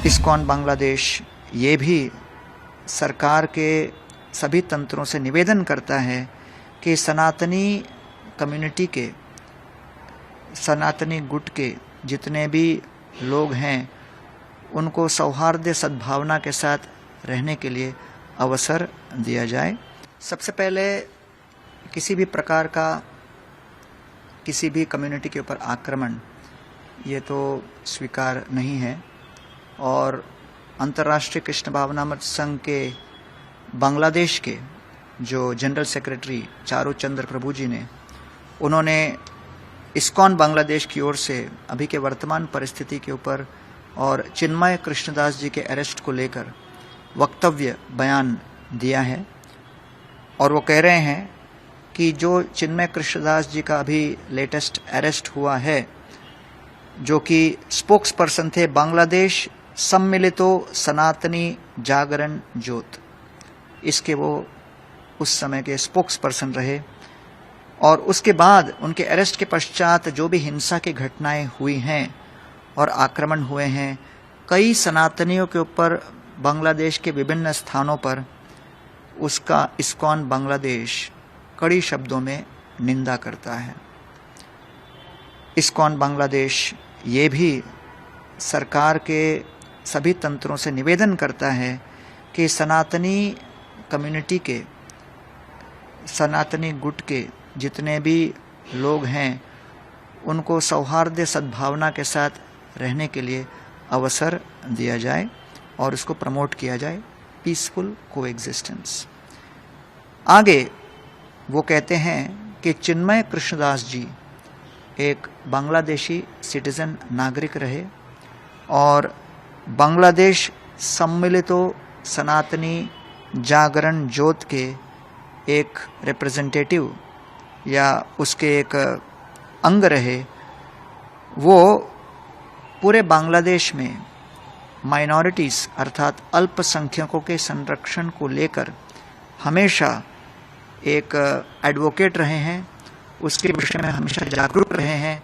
ISKCON Bangladesh ये भी सरकार के सभी तंत्रों से निवेदन करता है कि सनातनी कम्युनिटी के, सनातनी गुट के जितने भी लोग हैं उनको सौहार्द सद्भावना के साथ रहने के लिए अवसर दिया जाए। सबसे पहले किसी भी प्रकार का किसी भी कम्युनिटी के ऊपर आक्रमण ये तो स्वीकार नहीं है और अंतर्राष्ट्रीय कृष्ण भावनामृत संघ के बांग्लादेश के जो जनरल सेक्रेटरी चारू चंद्र प्रभु जी ने, उन्होंने इस्कॉन बांग्लादेश की ओर से अभी के वर्तमान परिस्थिति के ऊपर और चिन्मय कृष्णदास जी के अरेस्ट को लेकर वक्तव्य बयान दिया है और वो कह रहे हैं कि जो चिन्मय कृष्णदास जी का अभी लेटेस्ट अरेस्ट हुआ है, जो कि स्पोक्स पर्सन थे बांग्लादेश सम्मिलितो सनातनी जागरण ज्योत, इसके वो उस समय के स्पोक्स पर्सन रहे और उसके बाद उनके अरेस्ट के पश्चात जो भी हिंसा की घटनाएं हुई हैं और आक्रमण हुए हैं, कई सनातनियों के ऊपर बांग्लादेश के विभिन्न स्थानों पर, उसका इस्कॉन बांग्लादेश कड़ी शब्दों में निंदा करता है। इस्कॉन बांग्लादेश ये भी सरकार के सभी तंत्रों से निवेदन करता है कि सनातनी कम्युनिटी के, सनातनी गुट के जितने भी लोग हैं उनको सौहार्द सद्भावना के साथ रहने के लिए अवसर दिया जाए और उसको प्रमोट किया जाए, पीसफुल कोएग्जिस्टेंस। आगे वो कहते हैं कि चिन्मय कृष्णदास जी एक बांग्लादेशी सिटीजन नागरिक रहे और बांग्लादेश सम्मिलितो सनातनी जागरण ज्योत के एक रिप्रेजेंटेटिव या उसके एक अंग रहे। वो पूरे बांग्लादेश में माइनॉरिटीज़ अर्थात अल्पसंख्यकों के संरक्षण को लेकर हमेशा एक एडवोकेट रहे हैं, उसके विषय में हमेशा जागरूक रहे हैं,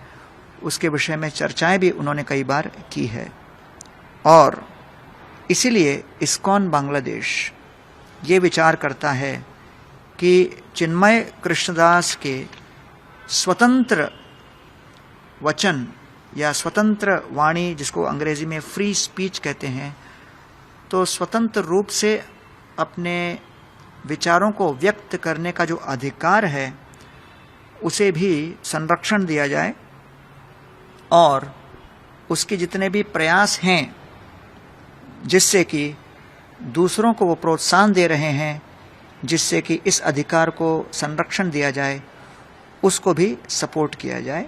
उसके विषय में चर्चाएं भी उन्होंने कई बार की है और इसीलिए इस्कॉन बांग्लादेश ये विचार करता है कि चिन्मय कृष्णदास के स्वतंत्र वचन या स्वतंत्र वाणी, जिसको अंग्रेजी में फ्री स्पीच कहते हैं, तो स्वतंत्र रूप से अपने विचारों को व्यक्त करने का जो अधिकार है उसे भी संरक्षण दिया जाए और उसके जितने भी प्रयास हैं जिससे कि दूसरों को वो प्रोत्साहन दे रहे हैं जिससे कि इस अधिकार को संरक्षण दिया जाए, उसको भी सपोर्ट किया जाए।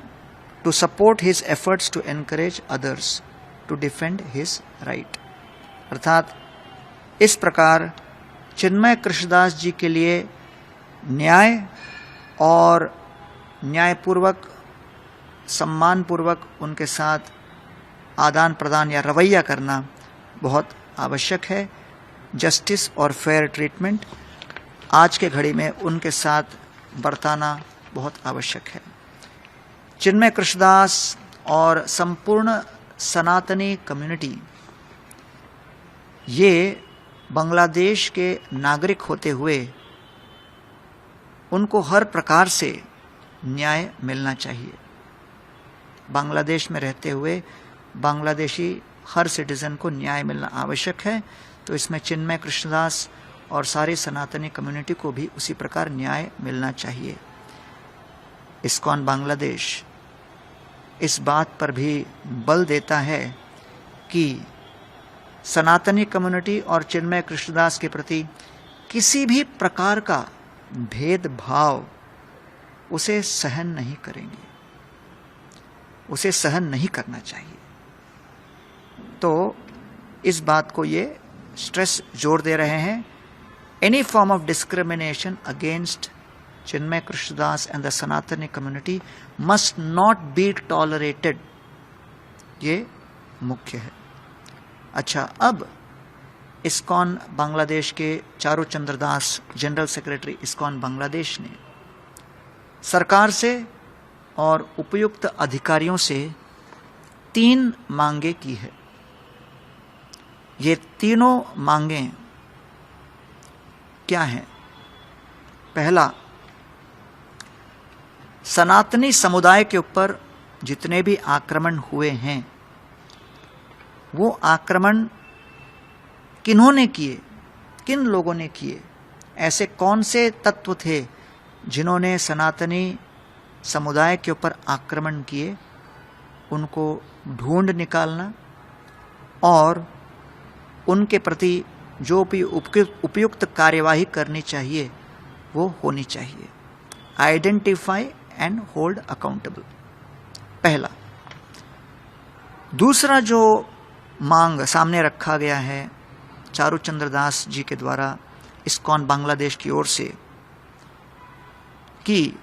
To support his efforts to encourage others to defend his right. अर्थात इस प्रकार चिन्मय कृष्णदास जी के लिए न्याय और न्यायपूर्वक, सम्मानपूर्वक उनके साथ आदान प्रदान या रवैया करना बहुत आवश्यक है। जस्टिस और फेयर ट्रीटमेंट आज के घड़ी में उनके साथ बरताना बहुत आवश्यक है। चिन्मय कृष्णदास और संपूर्ण सनातनी कम्युनिटी ये बांग्लादेश के नागरिक होते हुए उनको हर प्रकार से न्याय मिलना चाहिए। बांग्लादेश में रहते हुए बांग्लादेशी हर सिटीजन को न्याय मिलना आवश्यक है, तो इसमें चिन्मय कृष्णदास और सारी सनातनी कम्युनिटी को भी उसी प्रकार न्याय मिलना चाहिए। इस्कॉन बांग्लादेश इस बात पर भी बल देता है कि सनातनी कम्युनिटी और चिन्मय कृष्णदास के प्रति किसी भी प्रकार का भेदभाव उसे सहन नहीं करेंगे, उसे सहन नहीं करना चाहिए। तो इस बात को ये स्ट्रेस जोर दे रहे हैं, any form of discrimination against Chinmoy Krishnadas and the Sanatani community must not be tolerated, ये मुख्य है। अच्छा, अब इस्कॉन बांग्लादेश के Charu Chandra Das, general secretary ISKCON Bangladesh ने सरकार से और उपयुक्त अधिकारियों से 3 मांगे की है। ये तीनों मांगें क्या हैं? पहला, सनातनी समुदाय के ऊपर जितने भी आक्रमण हुए हैं वो आक्रमण किन्होंने किए, किन लोगों ने किए, ऐसे कौन से तत्व थे जिन्होंने सनातनी समुदाय के ऊपर आक्रमण किए, उनको ढूंढ निकालना और उनके प्रति जो भी उपयुक्त कार्यवाही करनी चाहिए वो होनी चाहिए। आइडेंटिफाई एंड होल्ड अकाउंटेबल, पहला। दूसरा जो मांग सामने रखा गया है चारुचंद्र दास जी के द्वारा इस्कॉन बांग्लादेश की ओर से कि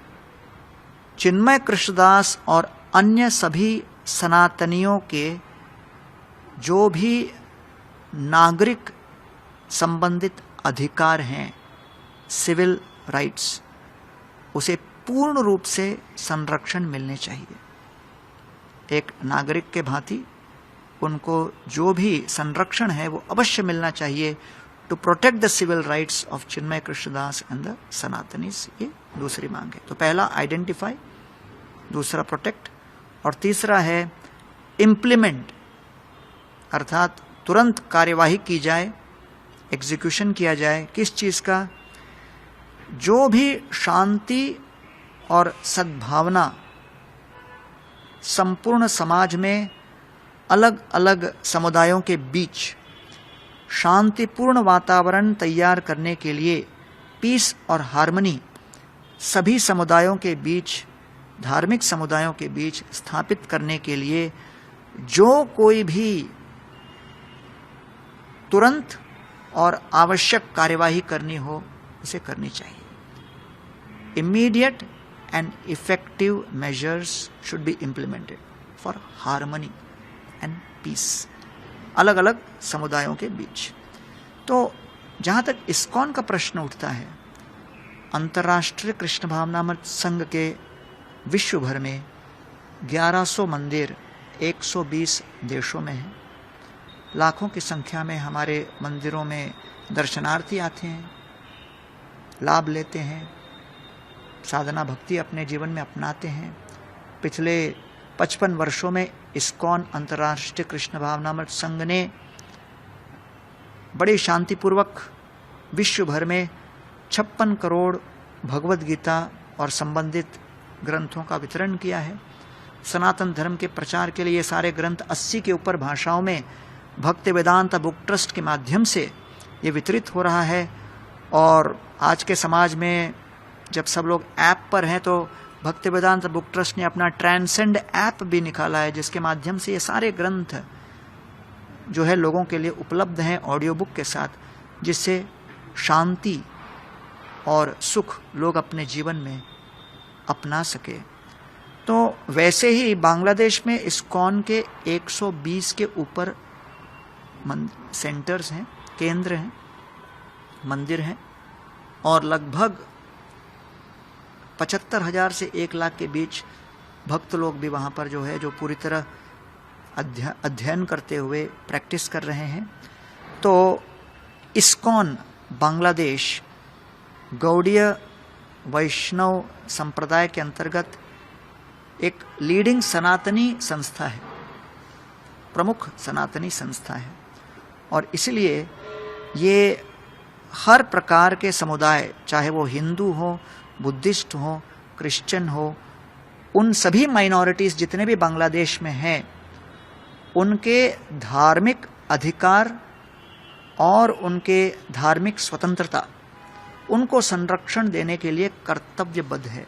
चिन्मय कृष्णदास और अन्य सभी सनातनियों के जो भी नागरिक संबंधित अधिकार हैं, सिविल राइट्स, उसे पूर्ण रूप से संरक्षण मिलने चाहिए। एक नागरिक के भांति उनको जो भी संरक्षण है वो अवश्य मिलना चाहिए to protect the civil rights of Chinmoy Krishnadas and the Sanatanis. ये दूसरी मांग है। तो पहला आइडेंटिफाई, दूसरा प्रोटेक्ट, और तीसरा है इम्प्लीमेंट, अर्थात तुरंत कार्यवाही की जाए, एग्जीक्यूशन किया जाए। किस चीज का? जो भी शांति और सद्भावना संपूर्ण समाज में अलग अलग समुदायों के बीच शांतिपूर्ण वातावरण तैयार करने के लिए, पीस और हार्मनी सभी समुदायों के बीच, धार्मिक समुदायों के बीच स्थापित करने के लिए जो कोई भी तुरंत और आवश्यक कार्यवाही करनी हो उसे करनी चाहिए। Immediate and effective measures should be implemented for harmony and peace, अलग अलग समुदायों के बीच। तो जहां तक इस्कॉन का प्रश्न उठता है, अंतर्राष्ट्रीय कृष्ण भावनामृत संघ के विश्व भर में 1100 मंदिर 120 देशों में हैं। लाखों की संख्या में हमारे मंदिरों में दर्शनार्थी आते हैं, लाभ लेते हैं, साधना भक्ति अपने जीवन में अपनाते हैं। पिछले 55 वर्षों में इस्कॉन अंतर्राष्ट्रीय कृष्ण भावनामृत संघ ने बड़े शांतिपूर्वक विश्व भर में 56 करोड़ भगवद गीता और संबंधित ग्रंथों का वितरण किया है। सनातन धर्म के प्रचार के लिए ये सारे ग्रंथ 80 के ऊपर भाषाओं में भक्ति वेदांत बुक ट्रस्ट के माध्यम से ये वितरित हो रहा है। और आज के समाज में जब सब लोग ऐप पर हैं तो भक्ति वेदांत बुक ट्रस्ट ने अपना ट्रांसेंड ऐप भी निकाला है, जिसके माध्यम से ये सारे ग्रंथ जो है लोगों के लिए उपलब्ध हैं ऑडियो बुक के साथ, जिससे शांति और सुख लोग अपने जीवन में अपना सके। तो वैसे ही बांग्लादेश में इस्कॉन के 120 के ऊपर सेंटर्स हैं, केंद्र हैं, मंदिर हैं, और लगभग 75,000 से 1 लाख के बीच भक्त लोग भी वहाँ पर जो है जो पूरी तरह अध्ययन करते हुए प्रैक्टिस कर रहे हैं। तो इस्कॉन बांग्लादेश गौड़ीय वैष्णव संप्रदाय के अंतर्गत एक लीडिंग सनातनी संस्था है, प्रमुख सनातनी संस्था है, और इसलिए ये हर प्रकार के समुदाय, चाहे वो हिंदू हो, बुद्धिस्ट हो, क्रिश्चियन हो, उन सभी माइनॉरिटीज जितने भी बांग्लादेश में हैं, उनके धार्मिक अधिकार और उनके धार्मिक स्वतंत्रता, उनको संरक्षण देने के लिए कर्तव्यबद्ध है।